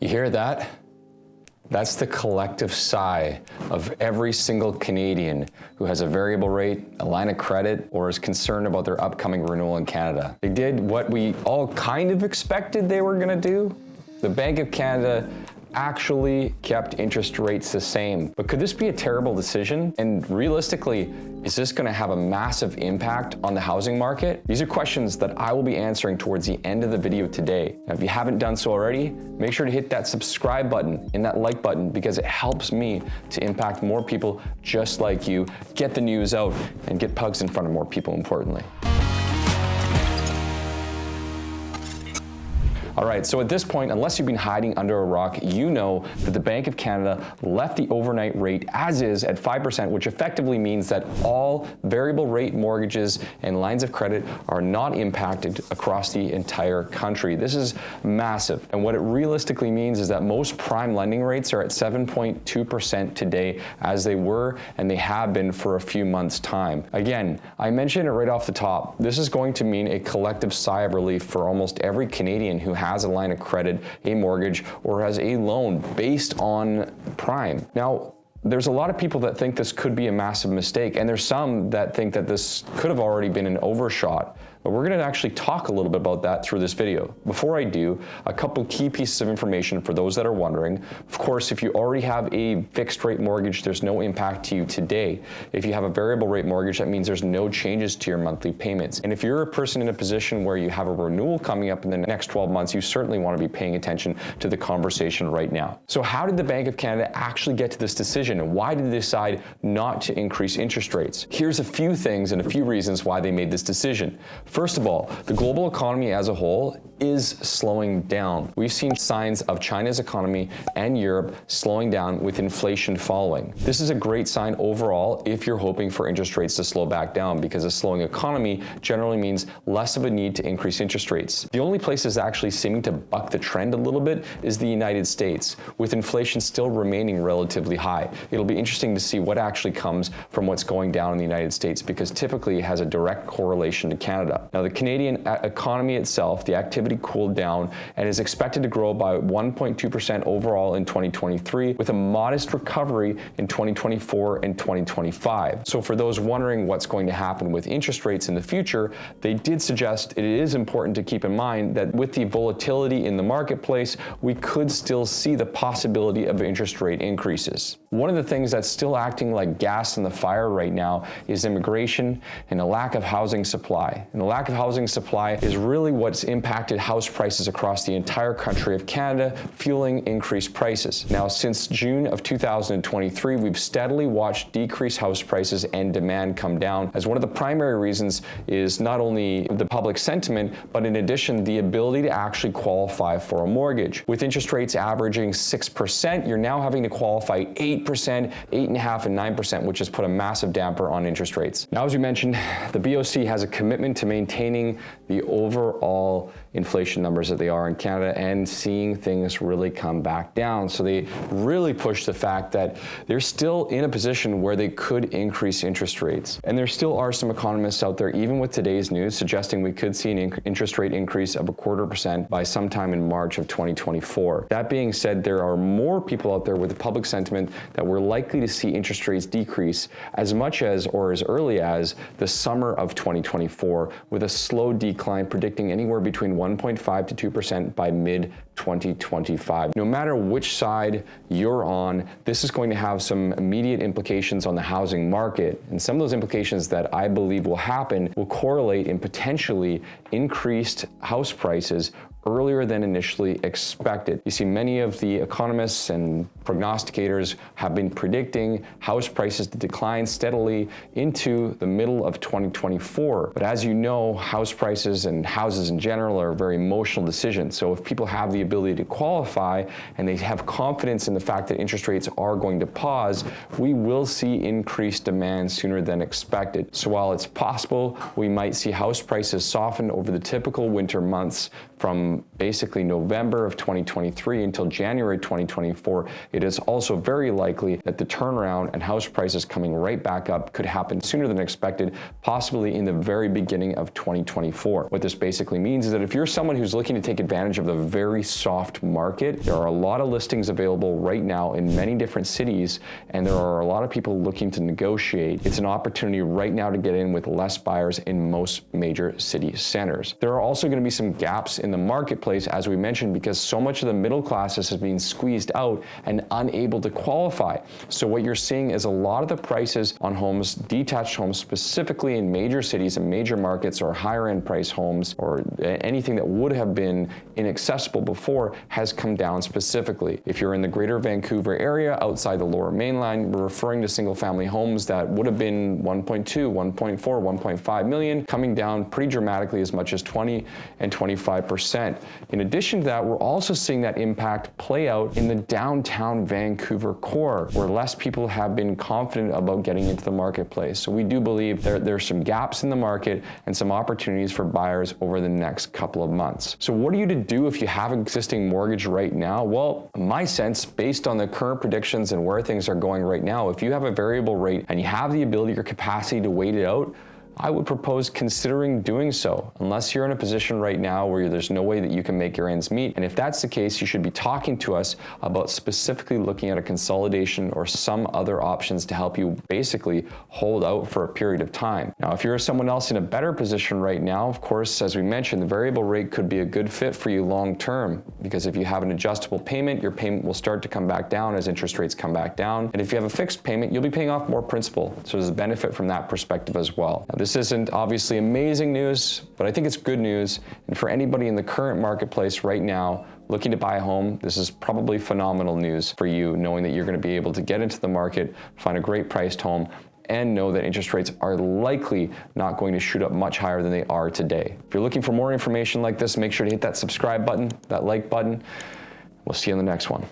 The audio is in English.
You hear that? That's the collective sigh of every single Canadian who has a variable rate, a line of credit, or is concerned about their upcoming renewal in Canada. They did what we all kind of expected they were gonna do. The Bank of Canada actually kept interest rates the same. But could this be a terrible decision? And realistically, is this going to have a massive impact on the housing market? These are questions that I will be answering towards the end of the video today. Now, if you haven't done so already, make sure to hit that subscribe button and that like button because it helps me to impact more people just like you, get the news out, and get pugs in front of more people, importantly. All right, so at this point, unless you've been hiding under a rock, you know that the Bank of Canada left the overnight rate as is at 5%, which effectively means that all variable rate mortgages and lines of credit are not impacted across the entire country. This is massive. And what it realistically means is that most prime lending rates are at 7.2% today, as they were and they have been for a few months' time. Again, I mentioned it right off the top. This is going to mean a collective sigh of relief for almost every Canadian who has a line of credit, a mortgage, or has a loan based on prime. Now, there's a lot of people that think this could be a massive mistake, and there's some that think that this could have already been an overshot. But we're going to actually talk a little bit about that through this video. Before I do, a couple key pieces of information for those that are wondering. Of course, if you already have a fixed rate mortgage, there's no impact to you today. If you have a variable rate mortgage, that means there's no changes to your monthly payments. And if you're a person in a position where you have a renewal coming up in the next 12 months, you certainly want to be paying attention to the conversation right now. So how did the Bank of Canada actually get to this decision, and why did they decide not to increase interest rates? Here's a few things and a few reasons why they made this decision. First of all, the global economy as a whole is slowing down. We've seen signs of China's economy and Europe slowing down with inflation following. This is a great sign overall if you're hoping for interest rates to slow back down, because a slowing economy generally means less of a need to increase interest rates. The only place that's actually seeming to buck the trend a little bit is the United States, with inflation still remaining relatively high. It'll be interesting to see what actually comes from what's going down in the United States, because typically it has a direct correlation to Canada. Now, the Canadian economy itself, the activity cooled down and is expected to grow by 1.2% overall in 2023, with a modest recovery in 2024 and 2025. So for those wondering what's going to happen with interest rates in the future, they did suggest it is important to keep in mind that with the volatility in the marketplace, we could still see the possibility of interest rate increases. One of the things that's still acting like gas in the fire right now is immigration and a lack of housing supply. And the lack of housing supply is really what's impacted house prices across the entire country of Canada, fueling increased prices. Now, since June of 2023, we've steadily watched decreased house prices and demand come down, as one of the primary reasons is not only the public sentiment, but in addition, the ability to actually qualify for a mortgage. With interest rates averaging 6%, you're now having to qualify 8%, 8.5%, and 9%, which has put a massive damper on interest rates. Now, as we mentioned, the BOC has a commitment to maintaining the overall inflation numbers that they are in Canada and seeing things really come back down. So they really push the fact that they're still in a position where they could increase interest rates. And there still are some economists out there, even with today's news, suggesting we could see an interest rate increase of 0.25% by sometime in March of 2024. That being said, there are more people out there with the public sentiment that we're likely to see interest rates decrease as much as or as early as the summer of 2024, with a slow decline predicting anywhere between 1.5 to 2% by mid-2025. No matter which side you're on, this is going to have some immediate implications on the housing market. And some of those implications that I believe will happen will correlate in potentially increased house prices earlier than initially expected. You see, many of the economists and prognosticators have been predicting house prices to decline steadily into the middle of 2024. But as you know, house prices and houses in general are very emotional decisions. So if people have the ability to qualify and they have confidence in the fact that interest rates are going to pause, we will see increased demand sooner than expected. So while it's possible we might see house prices soften over the typical winter months from basically November of 2023 until January 2024, it is also very likely that the turnaround and house prices coming right back up could happen sooner than expected, possibly in the very beginning of 2024. What this basically means is that if you're someone who's looking to take advantage of the very soft market. There are a lot of listings available right now in many different cities, and there are a lot of people looking to negotiate. It's an opportunity right now to get in with less buyers in most major city centers. There are also going to be some gaps in the marketplace, as we mentioned, because so much of the middle classes has been squeezed out and unable to qualify. So what you're seeing is a lot of the prices on homes, detached homes, specifically in major cities and major markets, or higher end price homes, or anything that would have been inaccessible before, has come down specifically. If you're in the greater Vancouver area outside the Lower Mainland, we're referring to single family homes that would have been 1.2, 1.4, 1.5 million, coming down pretty dramatically, as much as 20 and 25%. In addition to that, we're also seeing that impact play out in the downtown Vancouver core, where less people have been confident about getting into the marketplace. So we do believe there's some gaps in the market and some opportunities for buyers over the next couple of months. So what are you to do if you have an existing mortgage right now? Well, my sense, based on the current predictions and where things are going right now, if you have a variable rate and you have the ability or capacity to wait it out, I would propose considering doing so, unless you're in a position right now where there's no way that you can make your ends meet. And if that's the case, you should be talking to us about specifically looking at a consolidation or some other options to help you basically hold out for a period of time. Now, if you're someone else in a better position right now, of course, as we mentioned, the variable rate could be a good fit for you long term, because if you have an adjustable payment, your payment will start to come back down as interest rates come back down. And if you have a fixed payment, you'll be paying off more principal. So there's a benefit from that perspective as well. Now, this isn't obviously amazing news, but I think it's good news. And for anybody in the current marketplace right now looking to buy a home, this is probably phenomenal news for you, knowing that you're going to be able to get into the market, find a great priced home, and know that interest rates are likely not going to shoot up much higher than they are today. If you're looking for more information like this, make sure to hit that subscribe button, that like button. We'll see you on the next one.